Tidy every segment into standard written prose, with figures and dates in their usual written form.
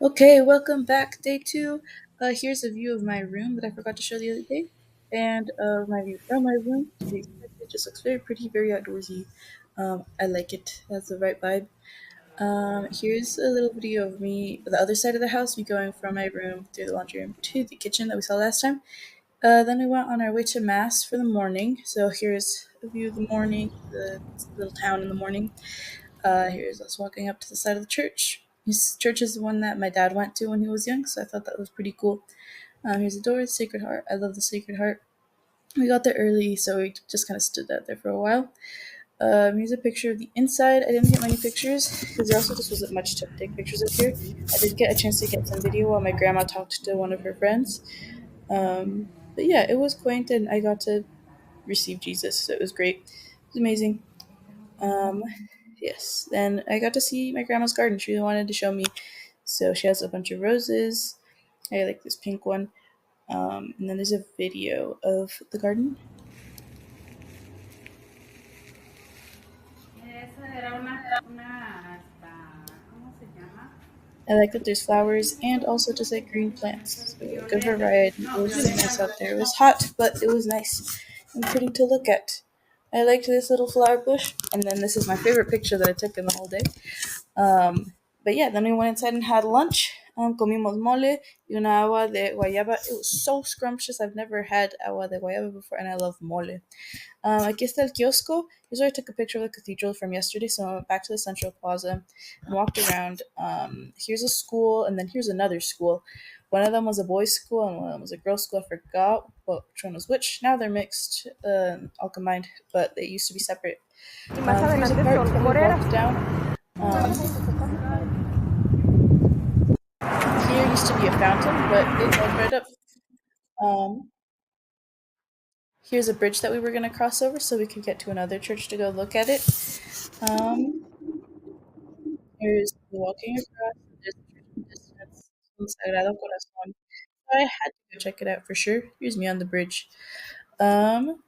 Okay, welcome back. Day two. Here's a view of my room that I forgot to show the other day, and my view from my room. To be expected, it just looks very pretty, very outdoorsy. I like it. That's the right vibe. Here's a little video of me, the other side of the house, me going from my room through the laundry room to the kitchen that we saw last time. Then we went on our way to mass for the morning. So here's a view of the morning, the little town in the morning. Here's us walking up to the side of the church. This church is the one that my dad went to when he was young, so I thought that was pretty cool. Here's the door, the Sacred Heart. I love the Sacred Heart. We got there early, so we just kind of stood out there for a while. Here's a picture of the inside. I didn't get many pictures because there also just wasn't much to take pictures of here. I did get a chance to get some video while my grandma talked to one of her friends. But yeah, it was quaint, and I got to receive Jesus, so it was great. It was amazing. Um, yes, then I got to see my grandma's garden. She really wanted to show me. So she has a bunch of roses. I like this pink one. And then there's a video of the garden. Esa era ¿cómo se llama? I like that there's flowers and also just like green plants. So good variety. It was really nice out there. It was hot, but it was nice and pretty to look at. I liked this little flower bush, and then this is my favorite picture that I took in the whole day. Um, but yeah, then we went inside and had lunch. Comimos mole y una agua de guayaba. It was so scrumptious. I've never had agua de guayaba before, and I love mole. Aquí está el kiosco. Here's where I took a picture of the cathedral from yesterday. So I went back to the Central Plaza and walked around. Here's a school, and then here's another school. One of them was a boys' school, and one of them was a girls' school. I forgot which one was which. Now they're mixed, all combined, but they used to be separate. Y más Here's a adelante park son that we moreras. walked down. Here used to be a fountain, but it all dried up. Um, Here's a bridge that we were going to cross over so we could get to another church to go look at it. Um, Here's walking across. There's a church in the distance. Un Sagrado Corazon. So I had to go check it out for sure. Here's me on the bridge. Um,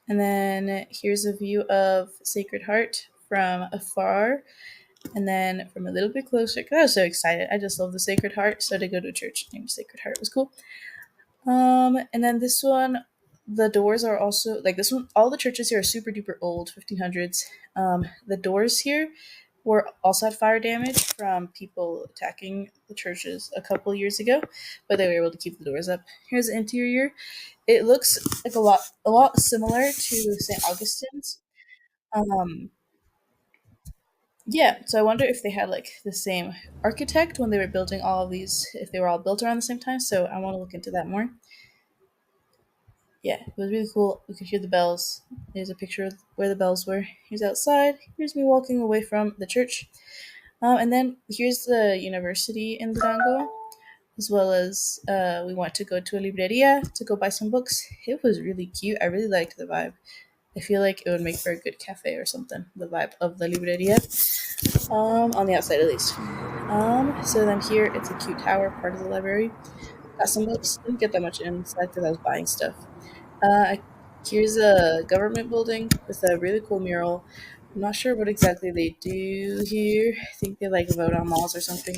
and then here's a view of Sacred Heart from afar. And then from a little bit closer, because I was so excited. I just love the Sacred Heart. So to go to a church named Sacred Heart was cool. And then this one, the doors are also like this one. All the churches here are super duper old, 1500s. The doors here were also had fire damage from people attacking the churches a couple years ago, but they were able to keep the doors up. Here's the interior. It looks like a lot similar to St. Augustine's. Um, yeah, so I wonder if they had like the same architect when they were building all of these, if they were all built around the same time. So I want to look into that more. Yeah, it was really cool. We could hear the bells. There's a picture of where the bells were. Here's outside. Here's me walking away from the church. And then here's the university in Durango, as well as we went to go to a libreria to go buy some books. It was really cute. I really liked the vibe. I feel like it would make for a good cafe or something. The vibe of the libreria, on the outside at least. So then here it's a cute tower, part of the library. Got some books. Didn't get that much inside because I was buying stuff. Here's a government building with a really cool mural. I'm not sure what exactly they do here. I think they like vote on laws or something.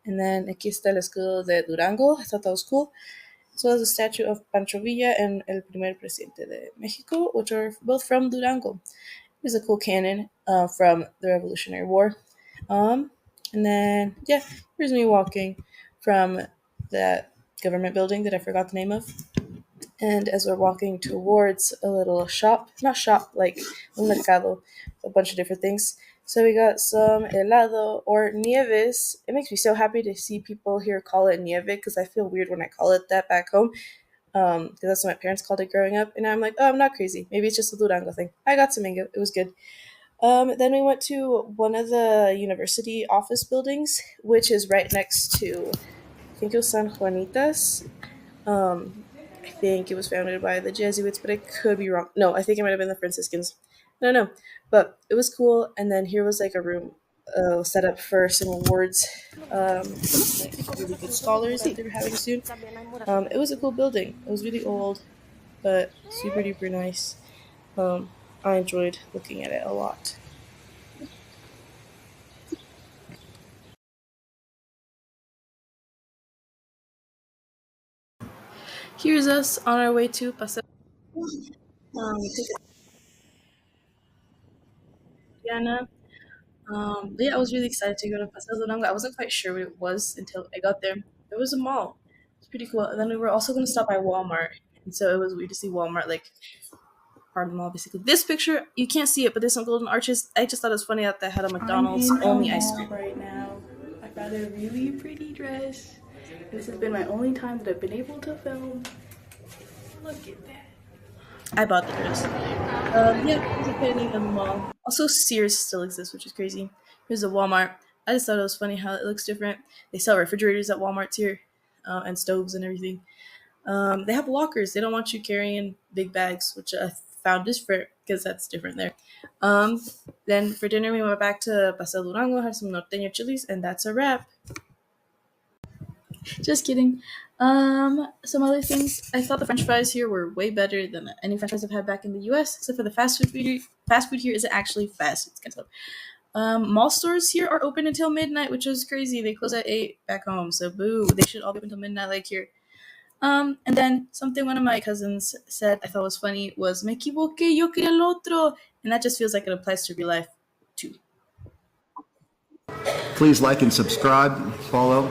And then aquí está el escudo de Durango. I thought that was cool. As well as a statue of Pancho Villa and el primer presidente de Mexico, which are both from Durango. Here's a cool cannon from the Revolutionary War. Um, and then, yeah, here's me walking from that government building that I forgot the name of. And as we're walking towards a little shop, not shop, like un mercado, a bunch of different things. So we got some helado or nieves. It makes me so happy to see people here call it nieve because I feel weird when I call it that back home. Because that's what my parents called it growing up. And I'm like, oh, I'm not crazy. Maybe it's just a Durango thing. I got some mango. It was good. Then we went to one of the university office buildings, which is right next to, I think it was San Juanitas. Um, I think it was founded by the Jesuits, but I could be wrong. No, I think it might have been the Franciscans. I don't know, but it was cool. And then here was like a room set up for some awards, like really good scholars that they were having soon. También hay It was a cool building. It was really old, but super duper nice. I enjoyed looking at it a lot. Here's us on our way to Paseo. Take Diana. But yeah, I was really excited to go to Paseo Durango. I wasn't quite sure what it was until I got there. It was a mall. It's pretty cool. And then we were also going to stop by Walmart, and so it was weird to see Walmart like part of the mall. Basically, this picture you can't see it, but there's some golden arches. I just thought it was funny that they had a I'm McDonald's in a only ice mall cream. right now. I got a really pretty dress. This has been my only time that I've been able to film. Look at that. I bought the dress. Yeah, there's a painting in the mall. Also, Sears still exists, which is crazy. Here's a Walmart. I just thought it was funny how it looks different. They sell refrigerators at Walmart here, and stoves and everything. They have lockers. They don't want you carrying big bags, which I found different because that's different there. Um, then for dinner, we went back to Paseo Durango, had some norteño chilies, and that's a wrap. Just kidding. Some other things. I thought the French fries here were way better than any French fries I've had back in the U.S. Except for the fast food. Fast food here isn't actually fast. It's kind of. Mall stores here are open until midnight, which is crazy. They close at 8 back home, so boo. They should all be open until midnight, like here. And then something one of my cousins said I thought was funny was "Me equivoqué, yo quería el otro," and that just feels like it applies to real life too. Please like and subscribe, follow.